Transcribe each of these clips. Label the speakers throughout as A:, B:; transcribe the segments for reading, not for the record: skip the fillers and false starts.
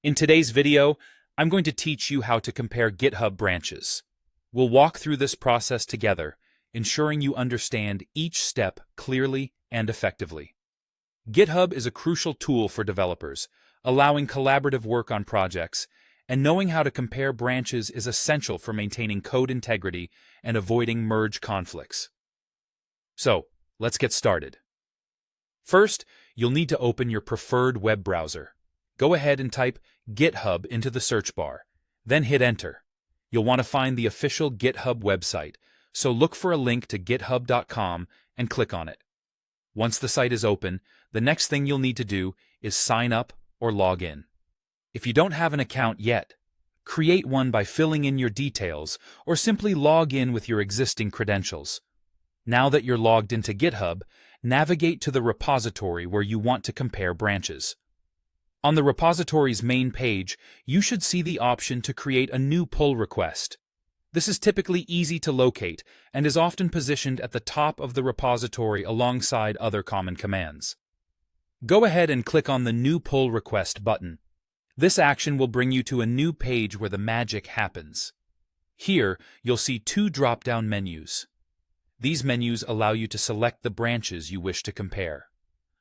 A: In today's video, I'm going to teach you how to compare GitHub branches. We'll walk through this process together, ensuring you understand each step clearly and effectively. GitHub is a crucial tool for developers, allowing collaborative work on projects, and knowing how to compare branches is essential for maintaining code integrity and avoiding merge conflicts. So, let's get started. First, you'll need to open your preferred web browser. Go ahead and type GitHub into the search bar, then hit Enter. You'll want to find the official GitHub website, so look for a link to github.com and click on it. Once the site is open, the next thing you'll need to do is sign up or log in. If you don't have an account yet, create one by filling in your details or simply log in with your existing credentials. Now that you're logged into GitHub, navigate to the repository where you want to compare branches. On the repository's main page, you should see the option to create a new pull request. This is typically easy to locate and is often positioned at the top of the repository alongside other common commands. Go ahead and click on the New Pull Request button. This action will bring you to a new page where the magic happens. Here, you'll see two drop-down menus. These menus allow you to select the branches you wish to compare.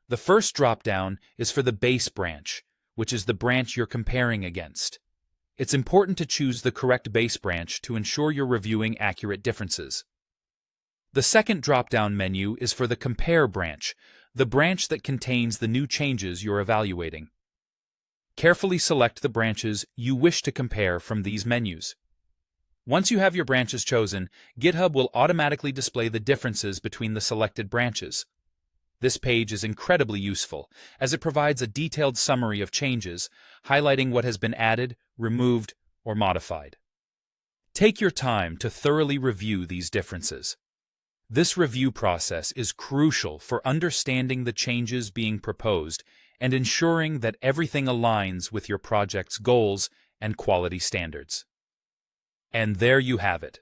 A: The first drop-down is for the base branch, which is the branch you're comparing against. It's important to choose the correct base branch to ensure you're reviewing accurate differences. The second drop-down menu is for the compare branch, the branch that contains the new changes you're evaluating. Carefully select the branches you wish to compare from these menus. Once you have your branches chosen, GitHub will automatically display the differences between the selected branches. This page is incredibly useful, as it provides a detailed summary of changes, highlighting what has been added, removed, or modified. Take your time to thoroughly review these differences. This review process is crucial for understanding the changes being proposed and ensuring that everything aligns with your project's goals and quality standards. And there you have it.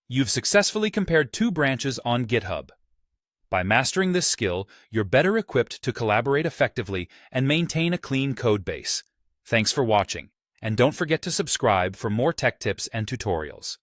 A: You've successfully compared two branches on GitHub. By mastering this skill, you're better equipped to collaborate effectively and maintain a clean code base. Thanks for watching, and don't forget to subscribe for more tech tips and tutorials.